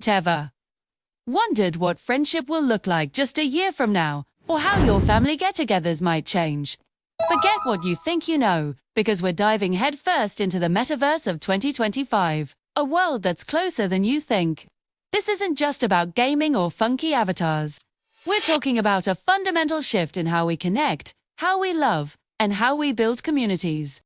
Ever wondered what friendship will look like just a year from now, or how your family get-togethers might change? Forget what you think you know, because we're diving headfirst into the metaverse of 2025, a world that's closer than you think. This isn't just about gaming or funky avatars. We're talking about a fundamental shift in how we connect, how we love, and how we build communities.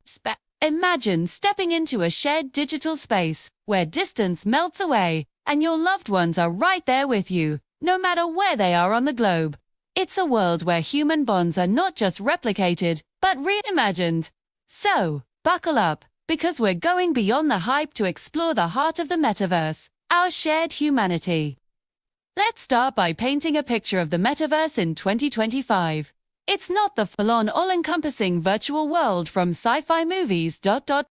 Imagine stepping into a shared digital space where distance melts away and your loved ones are right there with you, no matter where they are on the globe. It's a world where human bonds are not just replicated, but reimagined. So, buckle up, because we're going beyond the hype to explore the heart of the metaverse, our shared humanity. Let's start by painting a picture of the metaverse in 2025. It's not the full-on all-encompassing virtual world from sci-fi movies.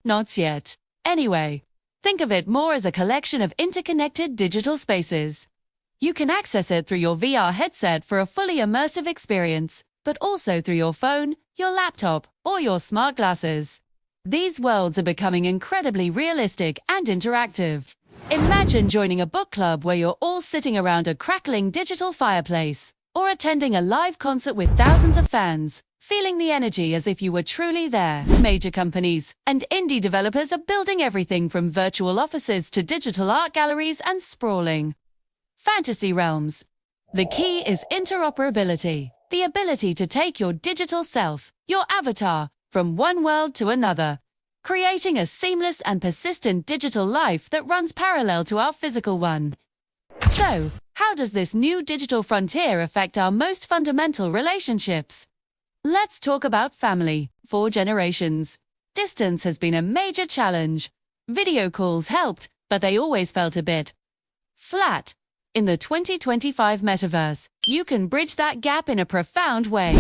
Not yet. Anyway, think of it more as a collection of interconnected digital spaces. You can access it through your VR headset for a fully immersive experience, but also through your phone, your laptop, or your smart glasses. These worlds are becoming incredibly realistic and interactive. Imagine joining a book club where you're all sitting around a crackling digital fireplace, or attending a live concert with thousands of fans, feeling the energy as if you were truly there. Major companies and indie developers are building everything from virtual offices to digital art galleries and sprawling fantasy realms. The key is interoperability, the ability to take your digital self, your avatar, from one world to another, creating a seamless and persistent digital life that runs parallel to our physical one. So, how does this new digital frontier affect our most fundamental relationships? Let's talk about family. For generations, distance has been a major challenge. Video calls helped, but they always felt a bit flat. In the 2025 metaverse, you can bridge that gap in a profound way.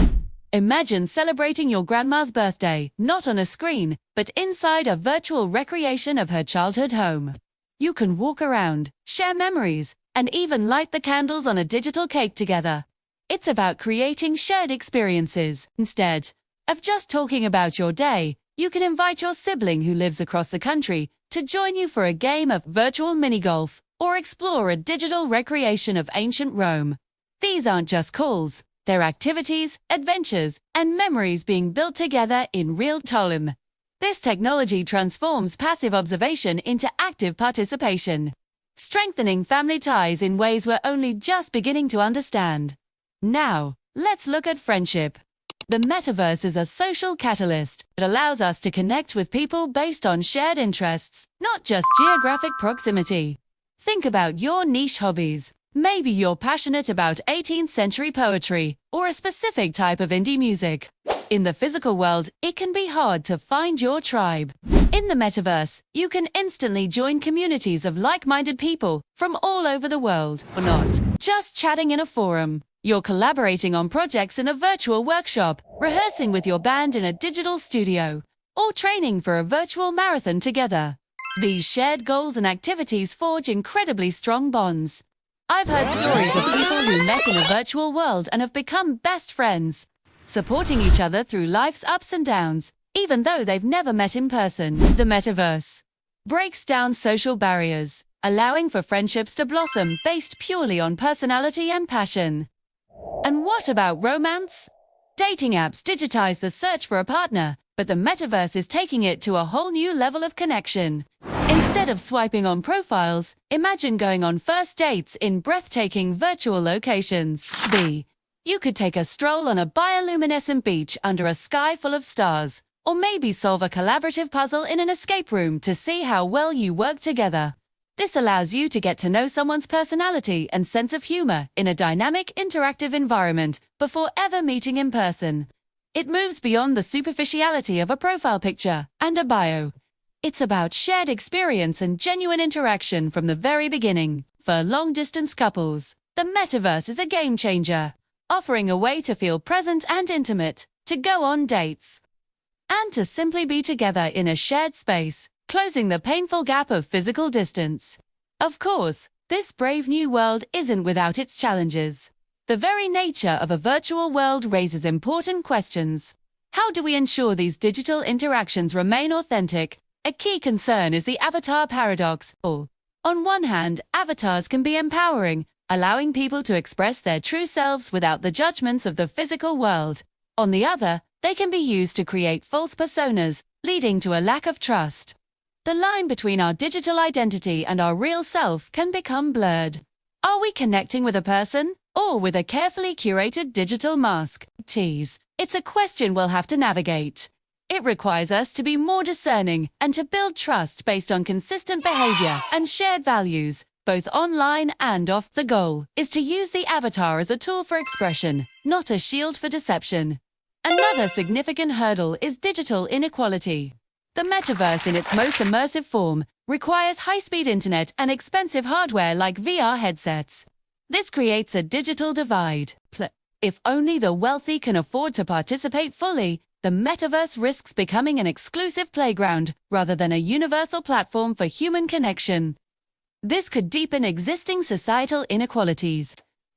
Imagine celebrating your grandma's birthday, not on a screen, but inside a virtual recreation of her childhood home. You can walk around, share memories, and even light the candles on a digital cake together. It's about creating shared experiences. Instead of just talking about your day, you can invite your sibling who lives across the country to join you for a game of virtual mini-golf or explore a digital recreation of ancient Rome. These aren't just calls. They're activities, adventures, and memories being built together in real time. This technology transforms passive observation into active participation, strengthening family ties in ways we're only just beginning to understand. Now, let's look at friendship. The metaverse is a social catalyst that allows us to connect with people based on shared interests, not just geographic proximity. Think about your niche hobbies. Maybe you're passionate about 18th century poetry or a specific type of indie music. In the physical world, it can be hard to find your tribe. In the metaverse, you can instantly join communities of like-minded people from all over the world, or not just chatting in a forum. You're collaborating on projects in a virtual workshop, rehearsing with your band in a digital studio, or training for a virtual marathon together. These shared goals and activities forge incredibly strong bonds. I've heard stories of people who met in a virtual world and have become best friends, supporting each other through life's ups and downs, even though they've never met in person. The metaverse breaks down social barriers, allowing for friendships to blossom based purely on personality and passion. And what about romance? Dating apps digitize the search for a partner, but the metaverse is taking it to a whole new level of connection. Instead of swiping on profiles, imagine going on first dates in breathtaking virtual locations. You could take a stroll on a bioluminescent beach under a sky full of stars, or maybe solve a collaborative puzzle in an escape room to see how well you work together. This allows you to get to know someone's personality and sense of humor in a dynamic, interactive environment before ever meeting in person. It moves beyond the superficiality of a profile picture and a bio. It's about shared experience and genuine interaction from the very beginning. For long-distance couples, the metaverse is a game changer, offering a way to feel present and intimate, to go on dates, and to simply be together in a shared space, closing the painful gap of physical distance. Of course, this brave new world isn't without its challenges. The very nature of a virtual world raises important questions. How do we ensure these digital interactions remain authentic? A key concern is the avatar paradox. On On one hand, avatars can be empowering, allowing people to express their true selves without the judgments of the physical world. On the other, they can be used to create false personas, leading to a lack of trust. The line between our digital identity and our real self can become blurred. Are we connecting with a person, or with a carefully curated digital mask? It's a question we'll have to navigate. It requires us to be more discerning and to build trust based on consistent behavior and shared values, both online and off. The goal is to use the avatar as a tool for expression, not a shield for deception. Another significant hurdle is digital inequality. The metaverse in its most immersive form requires high-speed internet and expensive hardware like VR headsets. This creates a digital divide. If only the wealthy can afford to participate fully, the metaverse risks becoming an exclusive playground rather than a universal platform for human connection. This could deepen existing societal inequalities.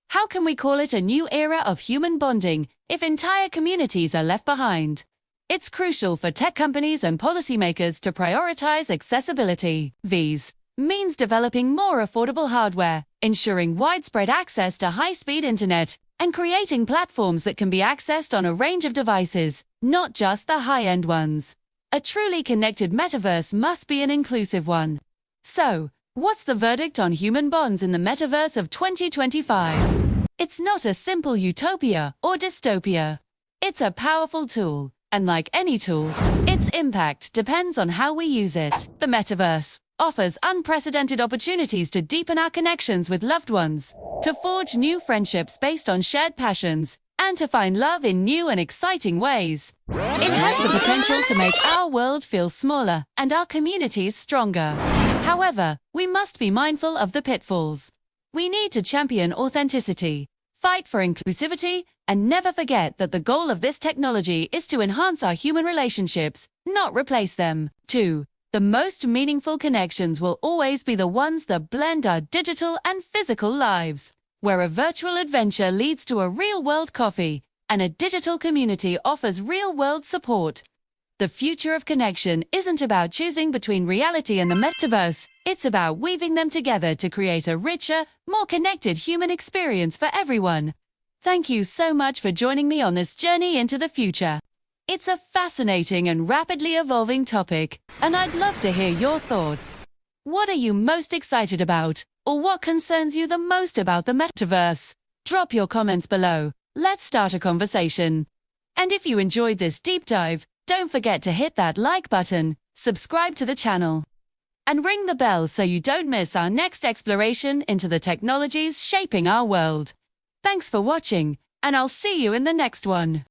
How can we call it a new era of human bonding if entire communities are left behind? It's crucial for tech companies and policymakers to prioritize accessibility. These means developing more affordable hardware, ensuring widespread access to high-speed internet, and creating platforms that can be accessed on a range of devices, not just the high-end ones. A truly connected metaverse must be an inclusive one. So, what's the verdict on human bonds in the metaverse of 2025? It's not a simple utopia or dystopia. It's a powerful tool, and like any tool, its impact depends on how we use it. The metaverse offers unprecedented opportunities to deepen our connections with loved ones, to forge new friendships based on shared passions, and to find love in new and exciting ways. It has the potential to make our world feel smaller and our communities stronger. However, we must be mindful of the pitfalls. We need to champion authenticity, fight for inclusivity, and never forget that the goal of this technology is to enhance our human relationships, not replace them. 2. The most meaningful connections will always be the ones that blend our digital and physical lives, where a virtual adventure leads to a real-world coffee, and a digital community offers real-world support. The future of connection isn't about choosing between reality and the metaverse. It's about weaving them together to create a richer, more connected human experience for everyone. Thank you so much for joining me on this journey into the future. It's a fascinating and rapidly evolving topic, and I'd love to hear your thoughts. What are you most excited about, or what concerns you the most about the metaverse? Drop your comments below. Let's start a conversation. And if you enjoyed this deep dive, don't forget to hit that like button, subscribe to the channel, and ring the bell so you don't miss our next exploration into the technologies shaping our world. Thanks for watching, and I'll see you in the next one.